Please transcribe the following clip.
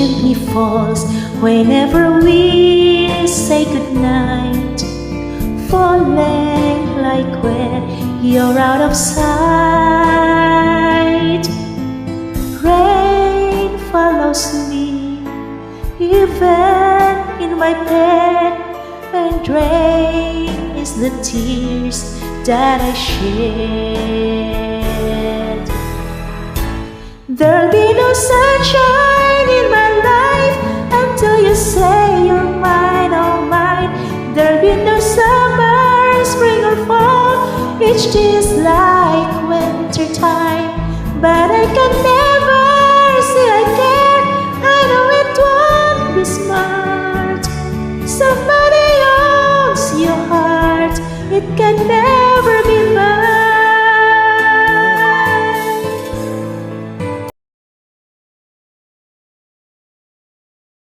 gently falls whenever we say goodnight, falling like when you're out of sight. Rain follows me even in my bed, and rain is the tears that I shed. There'll be no sunshine in my life until you say you're mine, oh mine. There'll be no summer, spring or fall, each day is like winter time. But I can never say I care, I know it won't be smart. Somebody owns your heart, it can never